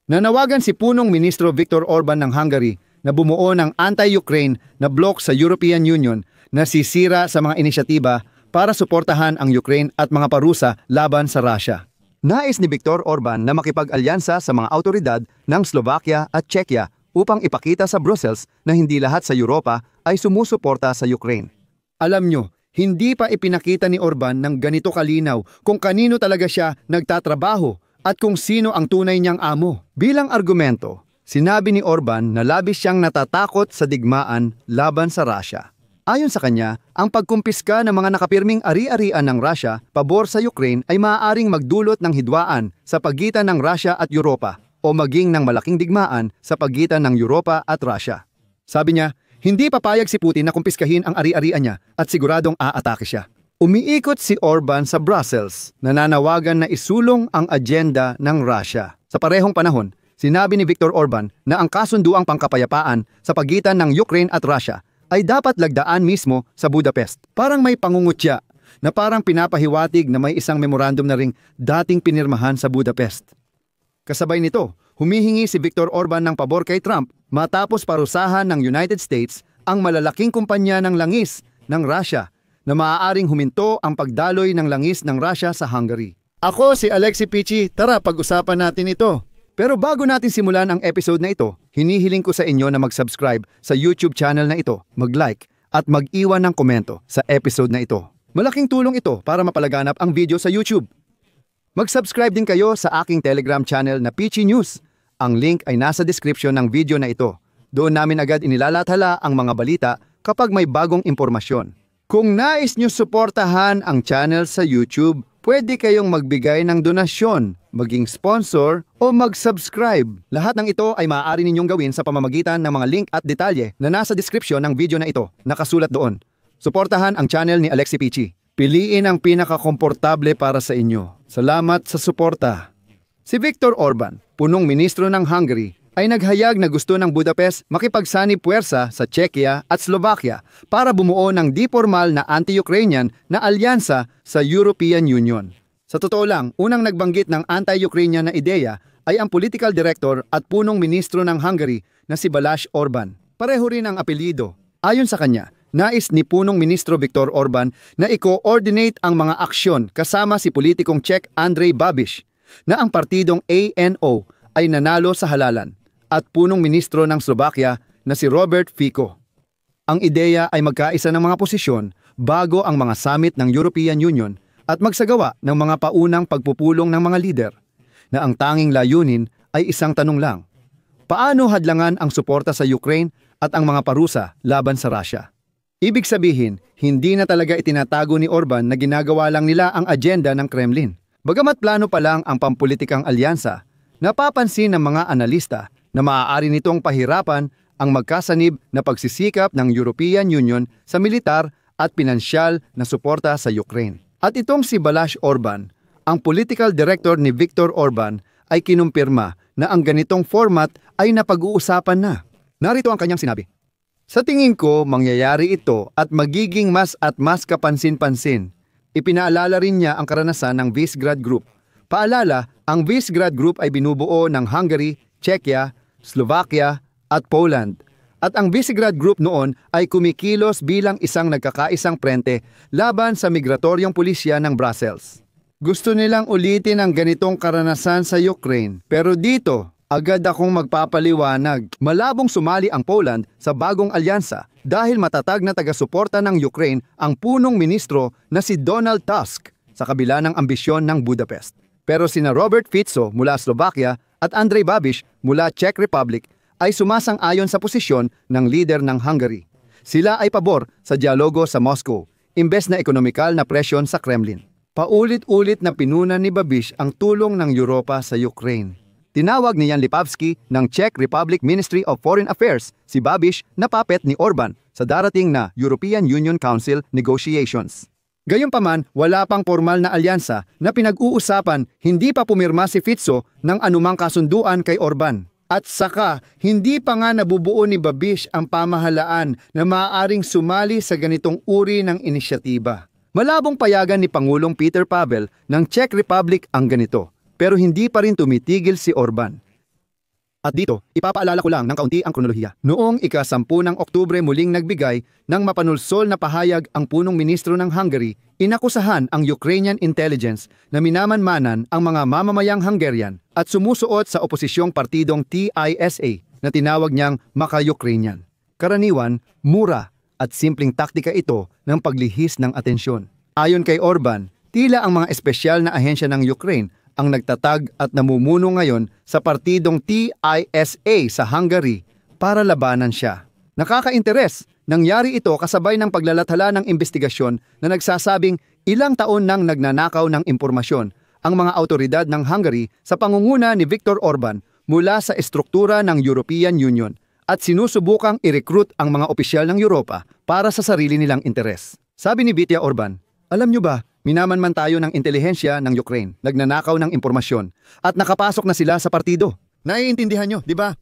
Nanawagan si punong ministro Viktor Orban ng Hungary na bumuo ng anti-Ukraine na bloc sa European Union na sisira sa mga inisyatiba para suportahan ang Ukraine at mga parusa laban sa Russia. Nais ni Viktor Orban na makipag-alyansa sa mga autoridad ng Slovakia at Czechia upang ipakita sa Brussels na hindi lahat sa Europa ay sumusuporta sa Ukraine. Alam nyo, hindi pa ipinakita ni Orban ng ganito kalinaw kung kanino talaga siya nagtatrabaho at kung sino ang tunay niyang amo. Bilang argumento, sinabi ni Orban na labis siyang natatakot sa digmaan laban sa Russia. Ayon sa kanya, ang pagkumpiska ng mga nakapirming ari-arian ng Russia pabor sa Ukraine ay maaaring magdulot ng hidwaan sa pagitan ng Russia at Europa o maging ng malaking digmaan sa pagitan ng Europa at Russia. Sabi niya, hindi papayag si Putin na kumpiskahin ang ari-arian niya at siguradong aatake siya. Umiikot si Orban sa Brussels, nananawagan na isulong ang agenda ng Russia. Sa parehong panahon, sinabi ni Viktor Orban na ang kasunduang pangkapayapaan sa pagitan ng Ukraine at Russia ay dapat lagdaan mismo sa Budapest. Parang may pangungutya na parang pinapahiwatig na may isang memorandum na ring dating pinirmahan sa Budapest. Kasabay nito, humihingi si Viktor Orban ng pabor kay Trump matapos parusahan ng United States ang malalaking kumpanya ng langis ng Russia na maaaring huminto ang pagdaloy ng langis ng Russia sa Hungary. Ako si Alexi Pichi, tara pag-usapan natin ito. Pero bago natin simulan ang episode na ito, hinihiling ko sa inyo na mag-subscribe sa YouTube channel na ito, mag-like at mag-iwan ng komento sa episode na ito. Malaking tulong ito para mapalaganap ang video sa YouTube. Mag-subscribe din kayo sa aking Telegram channel na Pichi News. Ang link ay nasa description ng video na ito. Doon namin agad inilalathala ang mga balita kapag may bagong impormasyon. Kung nais nyo suportahan ang channel sa YouTube, pwede kayong magbigay ng donasyon, maging sponsor o mag-subscribe. Lahat ng ito ay maaari ninyong gawin sa pamamagitan ng mga link at detalye na nasa description ng video na ito, nakasulat doon. Suportahan ang channel ni Alexi Pichi. Piliin ang pinakakomportable para sa inyo. Salamat sa suporta. Si Viktor Orban, punong ministro ng Hungary, ay naghayag na gusto ng Budapest makipagsanib puwersa sa Czechia at Slovakia para bumuo ng di-formal na anti-Ukrainian na alyansa sa European Union. Sa totoo lang, unang nagbanggit ng anti-Ukrainian na ideya ay ang political director at punong ministro ng Hungary na si Balázs Orban. Pareho rin ang apelyido. Ayon sa kanya, nais ni punong ministro Viktor Orban na i-coordinate ang mga aksyon kasama si politikong Czech Andrej Babiš na ang partidong ANO ay nanalo sa halalan at punong ministro ng Slovakia na si Robert Fico. Ang ideya ay magkaisa ng mga posisyon bago ang mga summit ng European Union at magsagawa ng mga paunang pagpupulong ng mga lider na ang tanging layunin ay isang tanong lang. Paano hadlangan ang suporta sa Ukraine at ang mga parusa laban sa Russia? Ibig sabihin, hindi na talaga itinatago ni Orban na ginagawa lang nila ang agenda ng Kremlin. Bagamat plano pa lang ang pampulitikang alyansa, napapansin ng mga analista na maaari nitong pahirapan ang magkasanib na pagsisikap ng European Union sa militar at pinansyal na suporta sa Ukraine. At itong si Balázs Orban, ang political director ni Viktor Orban, ay kinumpirma na ang ganitong format ay napag-uusapan na. Narito ang kanyang sinabi. Sa tingin ko, mangyayari ito at magiging mas at mas kapansin-pansin. Ipinaalala rin niya ang karanasan ng Visegrad Group. Paalala, ang Visegrad Group ay binubuo ng Hungary, Czechia, Slovakia at Poland. At ang Visegrad Group noon ay kumikilos bilang isang nagkakaisang prente laban sa migratoryong pulisya ng Brussels. Gusto nilang ulitin ang ganitong karanasan sa Ukraine. Pero dito, agad akong magpapaliwanag. Malabong sumali ang Poland sa bagong alyansa dahil matatag na taga-suporta ng Ukraine ang punong ministro na si Donald Tusk sa kabila ng ambisyon ng Budapest. Pero sina Robert Fico mula Slovakia at Andrej Babiš mula Czech Republic ay sumasang-ayon sa posisyon ng leader ng Hungary. Sila ay pabor sa dialogo sa Moscow, imbes na ekonomikal na presyon sa Kremlin. Paulit-ulit na pinunan ni Babiš ang tulong ng Europa sa Ukraine. Tinawag ni Jan Lipavsky ng Czech Republic Ministry of Foreign Affairs si Babiš na puppet ni Orban sa darating na European Union Council negotiations. Gayunpaman, wala pang formal na alyansa na pinag-uusapan, hindi pa pumirma si Fico ng anumang kasunduan kay Orban. At saka, hindi pa nga nabubuo ni Babiš ang pamahalaan na maaaring sumali sa ganitong uri ng inisyatiba. Malabong payagan ni Pangulong Peter Pavel ng Czech Republic ang ganito, pero hindi pa rin tumitigil si Orban. At dito, ipapaalala ko lang ng kaunti ang kronolohiya. Noong ika-10 ng Oktubre muling nagbigay ng mapanulsol na pahayag ang punong ministro ng Hungary, inakusahan ang Ukrainian intelligence na minamanmanan ang mga mamamayang Hungarian at sumusuot sa oposisyong partidong TISA na tinawag niyang maka-Ukrainian. Karaniwan, mura at simpleng taktika ito ng paglihis ng atensyon. Ayon kay Orban, tila ang mga espesyal na ahensya ng Ukraine ang nagtatag at namumuno ngayon sa partidong TISA sa Hungary para labanan siya. Nakaka-interes, nangyari ito kasabay ng paglalathala ng investigasyon na nagsasabing ilang taon nang nagnanakaw ng impormasyon ang mga autoridad ng Hungary sa pangunguna ni Viktor Orban mula sa estruktura ng European Union at sinusubukang i-recruit ang mga opisyal ng Europa para sa sarili nilang interes. Sabi ni Viktor Orban, alam nyo ba, minamanman tayo ng intelihensya ng Ukraine, nagnanakaw ng impormasyon, at nakapasok na sila sa partido. Naiintindihan nyo, di ba?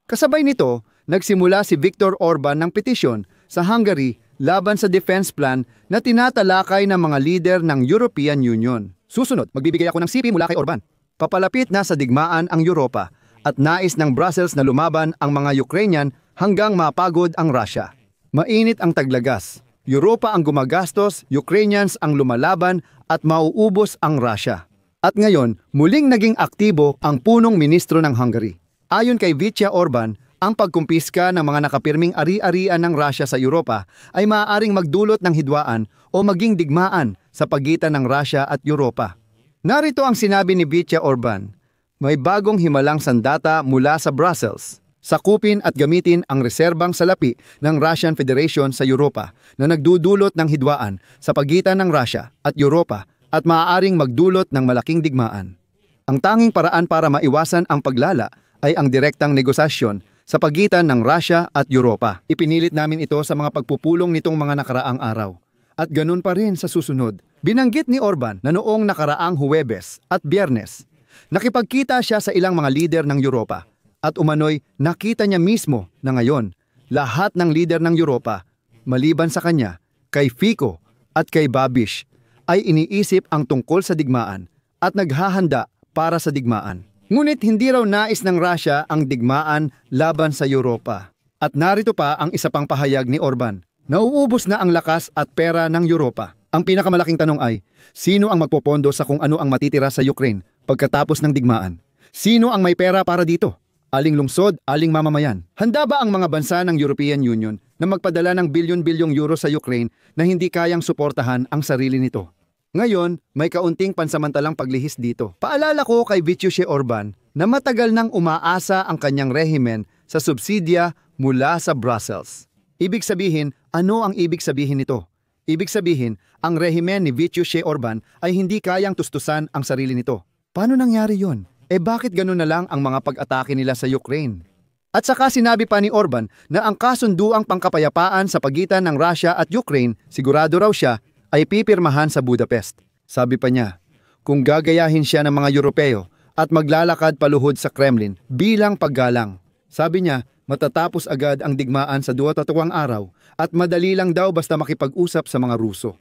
Kasabay nito, nagsimula si Viktor Orban ng petisyon sa Hungary laban sa defense plan na tinatalakay ng mga lider ng European Union. Susunod, magbibigay ako ng sipi mula kay Orban. Papalapit na sa digmaan ang Europa at nais ng Brussels na lumaban ang mga Ukrainian hanggang mapagod ang Russia. Mainit ang taglagas. Europa ang gumagastos, Ukrainians ang lumalaban at mauubos ang Russia. At ngayon, muling naging aktibo ang punong ministro ng Hungary. Ayon kay Viktor Orban, ang pagkumpiska ng mga nakapirming ari-arian ng Russia sa Europa ay maaaring magdulot ng hidwaan o maging digmaan sa pagitan ng Russia at Europa. Narito ang sinabi ni Viktor Orban, may bagong himalang sandata mula sa Brussels. Sakupin at gamitin ang reserbang salapi ng Russian Federation sa Europa na nagdudulot ng hidwaan sa pagitan ng Russia at Europa at maaaring magdulot ng malaking digmaan. Ang tanging paraan para maiwasan ang paglala ay ang direktang negosasyon sa pagitan ng Russia at Europa. Ipinilit namin ito sa mga pagpupulong nitong mga nakaraang araw. At ganun pa rin sa susunod. Binanggit ni Orban na noong nakaraang Huwebes at Biyernes, nakipagkita siya sa ilang mga lider ng Europa. At umano'y nakita niya mismo na ngayon, lahat ng lider ng Europa, maliban sa kanya, kay Fico at kay Babiš, ay iniisip ang tungkol sa digmaan at naghahanda para sa digmaan. Ngunit hindi raw nais ng Russia ang digmaan laban sa Europa. At narito pa ang isa pang pahayag ni Orban. Nauubos na ang lakas at pera ng Europa. Ang pinakamalaking tanong ay, sino ang magpopondo sa kung ano ang matitira sa Ukraine pagkatapos ng digmaan? Sino ang may pera para dito? Aling lungsod, aling mamamayan. Handa ba ang mga bansa ng European Union na magpadala ng bilyon-bilyong euro sa Ukraine na hindi kayang suportahan ang sarili nito? Ngayon, may kaunting pansamantalang paglihis dito. Paalala ko kay Viktor Orban na matagal nang umaasa ang kanyang rehimen sa subsidya mula sa Brussels. Ibig sabihin, ano ang ibig sabihin nito? Ibig sabihin, ang rehimen ni Viktor Orban ay hindi kayang tustusan ang sarili nito. Paano nangyari yon? Bakit ganun na lang ang mga pag-atake nila sa Ukraine? At saka sinabi pa ni Orban na ang kasunduang pangkapayapaan sa pagitan ng Russia at Ukraine, sigurado raw siya, ay pipirmahan sa Budapest. Sabi pa niya, kung gagayahin siya ng mga Europeo at maglalakad paluhod sa Kremlin bilang paggalang. Sabi niya, matatapos agad ang digmaan sa 2 araw at madali lang daw basta makipag-usap sa mga Ruso.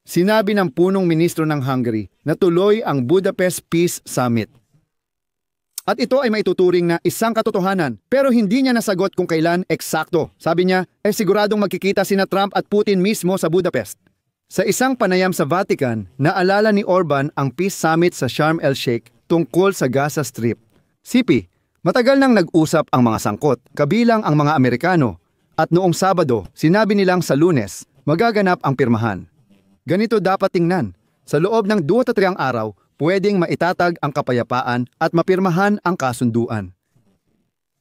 Sinabi ng punong ministro ng Hungary na tuloy ang Budapest Peace Summit. At ito ay maituturing na isang katotohanan pero hindi niya nasagot kung kailan eksakto. Sabi niya, siguradong magkikita sina Trump at Putin mismo sa Budapest. Sa isang panayam sa Vatican, naalala ni Orban ang Peace Summit sa Sharm el-Sheikh tungkol sa Gaza Strip. Sipi, matagal nang nag-usap ang mga sangkot, kabilang ang mga Amerikano. At noong Sabado, sinabi nilang sa Lunes, magaganap ang pirmahan. Ganito dapat tingnan. Sa loob ng 2-3 araw, pwedeng maitatag ang kapayapaan at mapirmahan ang kasunduan.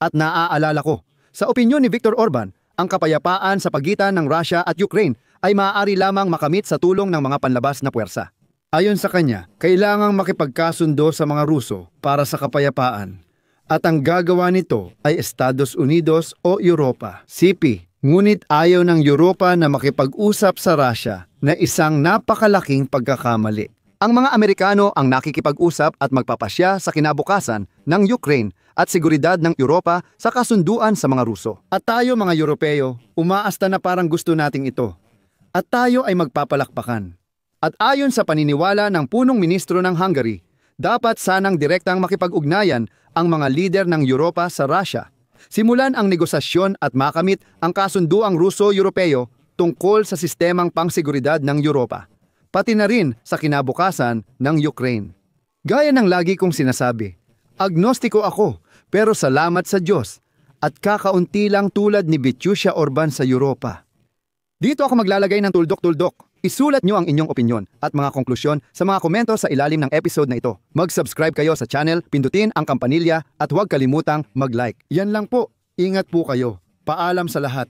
At naaalala ko, sa opinyon ni Viktor Orban, ang kapayapaan sa pagitan ng Russia at Ukraine ay maaari lamang makamit sa tulong ng mga panlabas na puwersa. Ayon sa kanya, kailangang makipagkasundo sa mga Ruso para sa kapayapaan. At ang gagawa nito ay Estados Unidos o Europa. Sipi, ngunit ayaw ng Europa na makipag-usap sa Russia na isang napakalaking pagkakamali. Ang mga Amerikano ang nakikipag-usap at magpapasya sa kinabukasan ng Ukraine at seguridad ng Europa sa kasunduan sa mga Ruso. At tayo mga Europeo, umaasta na parang gusto nating ito. At tayo ay magpapalakpakan. At ayon sa paniniwala ng punong ministro ng Hungary, dapat sanang direktang makipag-ugnayan ang mga lider ng Europa sa Russia. Simulan ang negosasyon at makamit ang kasunduang Ruso-Europeo tungkol sa sistemang pangseguridad ng Europa, pati na rin sa kinabukasan ng Ukraine. Gaya ng lagi kong sinasabi, agnostiko ako pero salamat sa Diyos at kakaunti lang tulad ni Vityusha Orban sa Europa. Dito ako maglalagay ng tuldok-tuldok. Isulat nyo ang inyong opinyon at mga konklusyon sa mga komento sa ilalim ng episode na ito. Mag-subscribe kayo sa channel, pindutin ang kampanilya at huwag kalimutang mag-like. Yan lang po. Ingat po kayo. Paalam sa lahat.